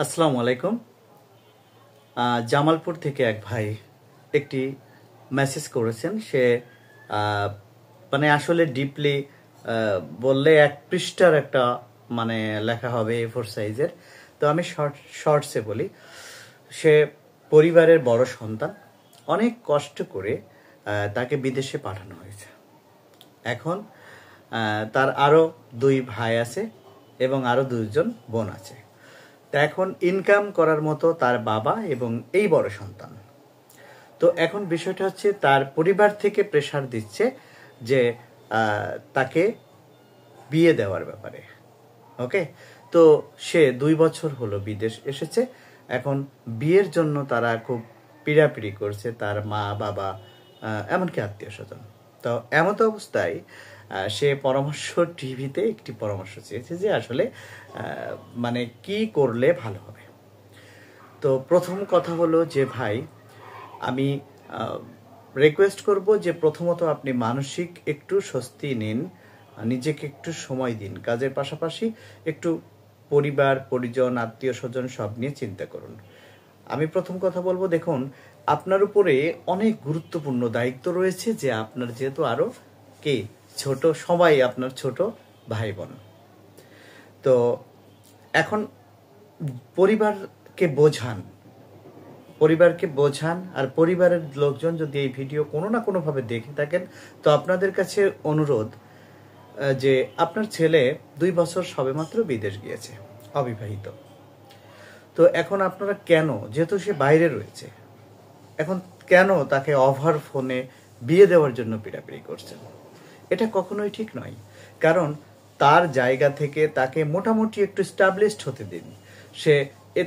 আসসালামু আলাইকুম। জামালপুর থেকে এক ভাই একটি মেসেজ করেছেন। সে মানে আসলে ডিপলি বললে এক পৃষ্ঠার একটা মানে লেখা হবে A4 সাইজের। তো আমি শর্টসে বলি। সে পরিবারের বড় সন্তান, অনেক কষ্ট করে তাকে বিদেশে পাঠানো হয়েছে। এখন তার আরও 2 ভাই আছে এবং আরও 2 জন বোন আছে। তা এখন ইনকাম করার মতো তার বাবা এবং এই বড় সন্তান। তো এখন বিষয়টা হচ্ছে তার পরিবার থেকে প্রেসার দিচ্ছে যে তাকে বিয়ে দেওয়ার ব্যাপারে। ওকে, তো সে 2 বছর হলো বিদেশ এসেছে। এখন বিয়ের জন্য তারা খুব পিড়াপিড়ি করছে, তার মা বাবা এমনকি আত্মীয় স্বজন। তো এমত অবস্থায় সে পরামর্শ টিভিতে একটি পরামর্শ চেয়েছে যে আসলে মানে কি করলে ভালো হবে। তো প্রথম কথা হলো যে ভাই, আমি রিকোয়েস্ট করব যে প্রথমত আপনি মানসিক একটু স্বস্তি নিন, নিজেকে একটু সময় দিন, কাজের পাশাপাশি একটু পরিবার পরিজন আত্মীয় স্বজন সব নিয়ে চিন্তা করুন। আমি প্রথম কথা বলবো, দেখুন আপনার উপরে অনেক গুরুত্বপূর্ণ দায়িত্ব রয়েছে, যে আপনার যেহেতু আরো ছোট, সবাই আপনার ছোট ভাই বোন। তো এখন পরিবারকে বোঝান, আর পরিবারের লোকজন যদি এই ভিডিও কোনো না কোনোভাবে দেখে থাকেন, তো আপনাদের কাছে অনুরোধ যে আপনার ছেলে 2 বছর সবেমাত্র বিদেশ গিয়েছে, অবিবাহিত। তো এখন আপনারা কেন, যেহেতু সে বাইরে রয়েছে, এখন কেন তাকে ওভার ফোনে বিয়ে দেওয়ার জন্য পিড়াপিড়ি করছেন? এটা কখনোই ঠিক নয়। কারণ তার জায়গা থেকে তাকে মোটামুটি একটু স্টাবলিশড হতে দিন। সে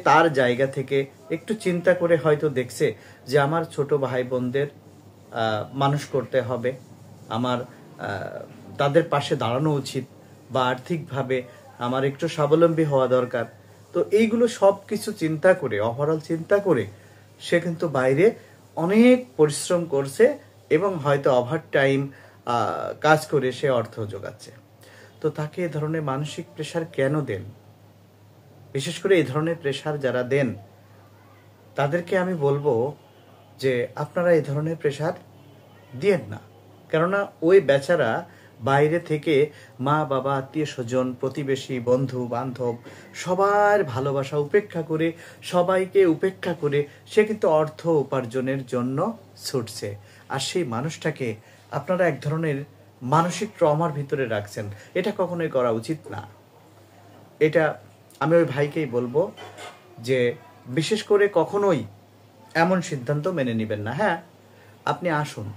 তার জায়গা থেকে একটু চিন্তা করে হয়তো দেখছে যে আমার ছোট ভাই বোনদের মানুষ করতে হবে, আমার তাদের পাশে দাঁড়ানো উচিত, বা আর্থিকভাবে আমার একটু স্বাবলম্বী হওয়া দরকার। তো এইগুলো সব কিছু চিন্তা করে, ওভারঅল চিন্তা করে সে কিন্তু বাইরে অনেক পরিশ্রম করছে এবং হয়তো ওভার টাইম কাজ করে সে অর্থ জোগাচ্ছে। তো তাকে এ ধরনের মানসিক প্রেশার কেন দেন? বিশেষ করে এই ধরনের প্রেশার যারা দেন তাদেরকে আমি বলবো যে আপনারা এই ধরনের প্রেশার দিয়েন না। কেননা ওই বেচারা বাইরে থেকে মা বাবা আত্মীয় স্বজন প্রতিবেশী বন্ধু বান্ধব সবার ভালোবাসা উপেক্ষা করে, সবাইকে উপেক্ষা করে সে কিন্তু অর্থ উপার্জনের জন্য ছুটছে। আর সেই মানুষটাকে আপনারা এক ধরনের মানসিক ট্রমার ভিতরে রাখছেন। এটা কখনোই করা উচিত না। এটা আমি ওই ভাইকেই বলবো যে বিশেষ করে কখনোই এমন সিদ্ধান্ত মেনে নেবেন না। হ্যাঁ, আপনি আসুন,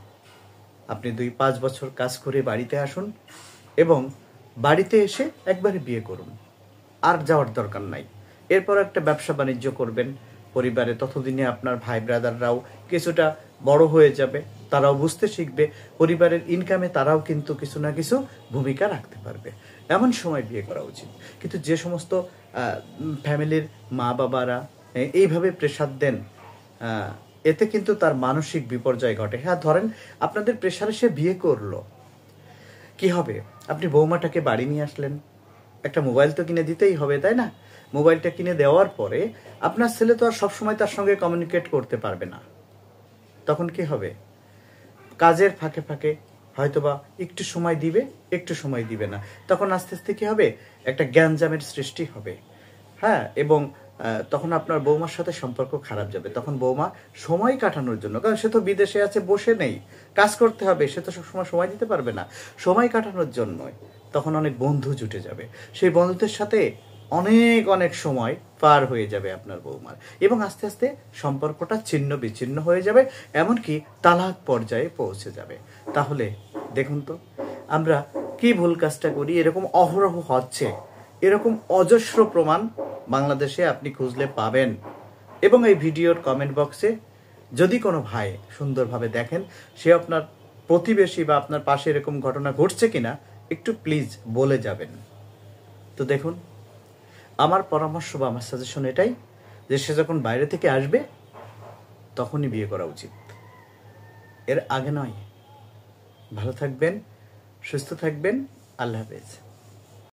আপনি 2-5 বছর কাজ করে বাড়িতে আসুন এবং বাড়িতে এসে একবারে বিয়ে করুন, আর যাওয়ার দরকার নাই। এরপর একটা ব্যবসা বাণিজ্য করবেন পরিবারে, ততদিনে আপনার ভাই ব্রাদাররাও কিছুটা বড় হয়ে যাবে, তারাও বুঝতে শিখবে, পরিবারের ইনকামে তারাও কিন্তু কিছু না কিছু ভূমিকা রাখতে পারবে। এমন সময় বিয়ে করা উচিত। কিন্তু যে সমস্ত ফ্যামিলির মা বাবারা এইভাবে প্রেশার দেন, এতে কিন্তু তার মানসিক বিপর্যয় ঘটে। হ্যাঁ, ধরেন আপনাদের প্রেশারে সে বিয়ে করলো, কি হবে? আপনি বৌমাটাকে বাড়ি নিয়ে আসলেন, একটা মোবাইল তো কিনে দিতেই হবে, তাই না? মোবাইলটা কিনে দেওয়ার পরে আপনার ছেলে তো আর সবসময় তার সঙ্গে কমিউনিকেট করতে পারবে না। তখন কি হবে? কাজের ফাঁকে ফাঁকে হয়তোবা একটু সময় দিবে, একটু সময় দিবে না। তখন আস্তে আস্তে কি হবে? একটা গ্যাঞ্জামের সৃষ্টি হবে। হ্যাঁ, এবং তখন আপনার বৌমার সাথে সম্পর্ক খারাপ যাবে। তখন বৌমা সময় কাটানোর জন্য, কারণ সে তো বিদেশে আছে, বসে নেই, কাজ করতে হবে, সে তো সবসময় সময় দিতে পারবে না, সময় কাটানোর জন্য তখন অনেক বন্ধু জুটে যাবে। সেই বন্ধুদের সাথে অনেক অনেক সময় পার হয়ে যাবে আপনার বৌমার, এবং আস্তে আস্তে সম্পর্কটা ছিন্ন বিচ্ছিন্ন হয়ে যাবে, এমনকি তালাক পর্যায়ে পৌঁছে যাবে। তাহলে দেখুন তো আমরা কি ভুল কাজটা করি। এরকম অহরহ হচ্ছে, এরকম অজস্র প্রমাণ বাংলাদেশে আপনি খুঁজলে পাবেন। এবং এই ভিডিওর কমেন্ট বক্সে যদি কোনো ভাই সুন্দরভাবে দেখেন, সে আপনার প্রতিবেশী বা আপনার পাশে এরকম ঘটনা ঘটছে কিনা একটু প্লিজ বলে যাবেন। তো দেখুন, আমার পরামর্শ বা আমার সাজেশন এটাই, যে সে যখন বাইরে থেকে আসবে তখনই বিয়ে করা উচিত, এর আগে নয়। ভালো থাকবেন, সুস্থ থাকবেন, আল্লাহ হাফেজ।